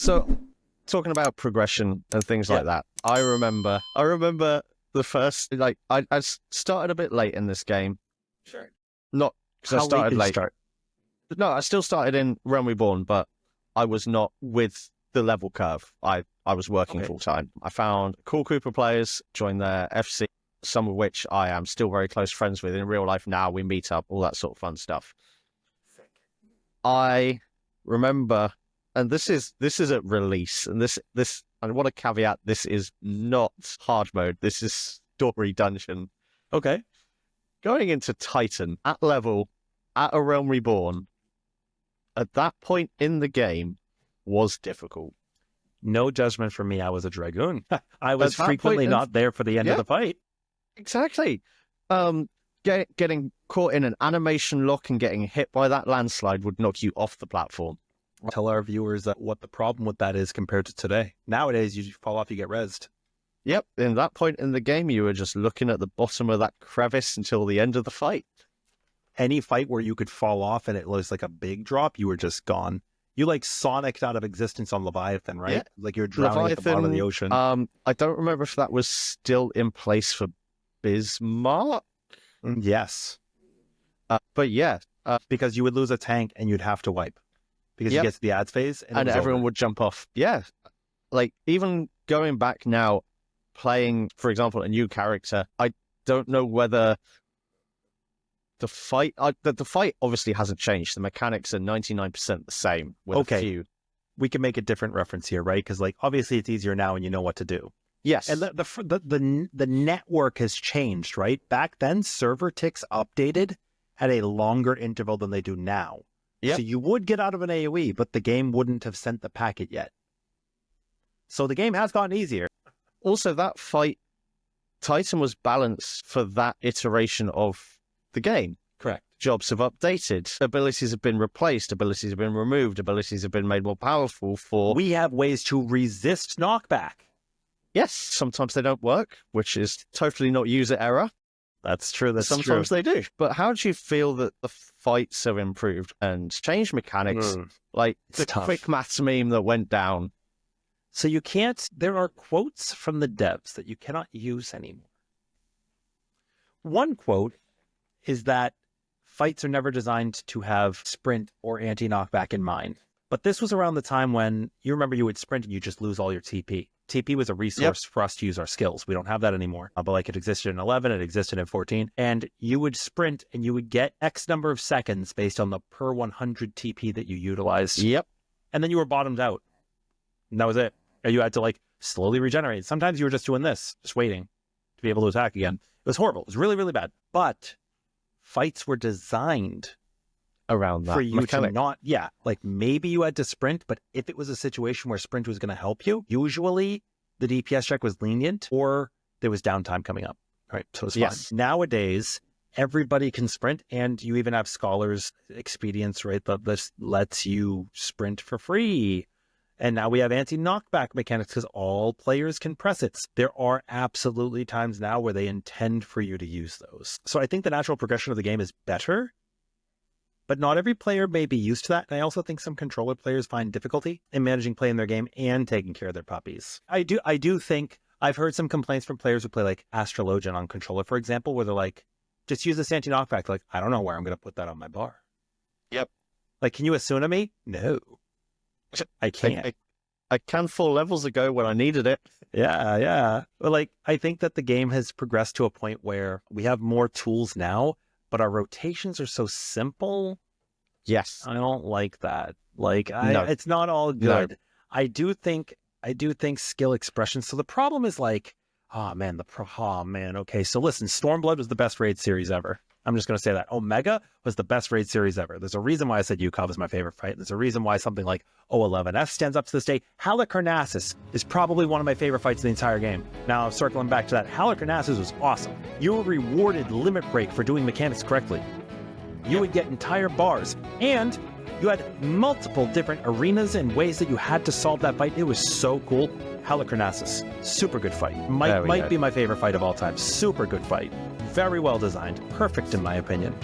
So, talking about progression and things like that, I remember the first, like, I started a bit late in this game. Sure. Not because I started late. No, I still started in Realm Reborn, but I was not with the level curve. I was working full time. I found a cool group of players, joined their FC, some of which I am still very close friends with in real life now. We meet up, all that sort of fun stuff. Sick. I remember, and this is at release, and this I want to caveat, this is not hard mode. This is story dungeon. Okay. Going into Titan at level, at a Realm Reborn, at that point in the game, was difficult. No judgment from me. I was a Dragoon. I was frequently not there for the end of the fight. Exactly. Getting caught in an animation lock and getting hit by that landslide would knock you off the platform. Tell our viewers what the problem with that is compared to today. Nowadays, you fall off, you get rezzed. Yep. In that point in the game, you were just looking at the bottom of that crevice until the end of the fight. Any fight where you could fall off and it was like a big drop, you were just gone. You like Sonicked out of existence on Leviathan, right? Yeah. Like you're drowning Leviathan, at the bottom of the ocean. I don't remember if that was still in place for Bismarck. Yes. But yeah. Because you would lose a tank and you'd have to wipe. Because you get to the ads phase and everyone would jump off. Yeah. Like even going back now, playing, for example, a new character, I don't know whether the fight obviously hasn't changed. The mechanics are 99% the same. With a few. We can make a different reference here, right? Because like obviously it's easier now and you know what to do. Yes. And the network has changed, right? Back then, server ticks updated at a longer interval than they do now. Yep. So you would get out of an AoE, but the game wouldn't have sent the packet yet. So the game has gotten easier. Also, that fight, Titan was balanced for that iteration of the game. Correct. Jobs have updated. Abilities have been replaced. Abilities have been removed. Abilities have been made more powerful for... We have ways to resist knockback. Yes, sometimes they don't work, which is totally not user error. That's true. Sometimes they do. But how do you feel that the fights have improved and changed mechanics? Like the quick maths meme that went down. So you can't, there are quotes from the devs that you cannot use anymore. One quote is that fights are never designed to have sprint or anti-knockback in mind. But this was around the time when, you remember you would sprint and you just lose all your TP. TP was a resource for us to use our skills. We don't have that anymore. But like it existed in 11, it existed in 14. And you would sprint and you would get X number of seconds based on the per 100 TP that you utilized. Yep. And then you were bottomed out. And that was it. And you had to like slowly regenerate. Sometimes you were just doing this, just waiting to be able to attack again. It was horrible. It was really, really bad. But fights were designed around that for you mechanic. To not, like maybe you had to sprint, but if it was a situation where sprint was going to help you, usually the DPS check was lenient or there was downtime coming up, right? So it's fine. Nowadays, everybody can sprint, and you even have scholars expedients, right? That this lets you sprint for free. And now we have anti-knockback mechanics because all players can press it. There are absolutely times now where they intend for you to use those. So I think the natural progression of the game is better, but not every player may be used to that. And I also think some controller players find difficulty in managing play in their game and taking care of their puppies. I do think I've heard some complaints from players who play like Astrologian on controller, for example, where they're like, just use this anti-knockback. Like, I don't know where I'm going to put that on my bar. Yep. Like, can you Asuna me? No. I can't. I can 4 levels ago when I needed it. Yeah. But like, I think that the game has progressed to a point where we have more tools now, but our rotations are so simple. Yes. I don't like that. Like, it's not all good. No. I do think skill expression. So the problem is like, okay. So listen, Stormblood was the best raid series ever. I'm just going to say that. Omega was the best raid series ever. There's a reason why I said Yukov is my favorite fight. There's a reason why something like O11S stands up to this day. Halicarnassus is probably one of my favorite fights in the entire game. Now, circling back to that, Halicarnassus was awesome. You were rewarded limit break for doing mechanics correctly. You would get entire bars, and you had multiple different arenas and ways that you had to solve that fight. It was so cool. Halicarnassus, super good fight. Might be my favorite fight of all time. Super good fight. Very well designed. Perfect in my opinion.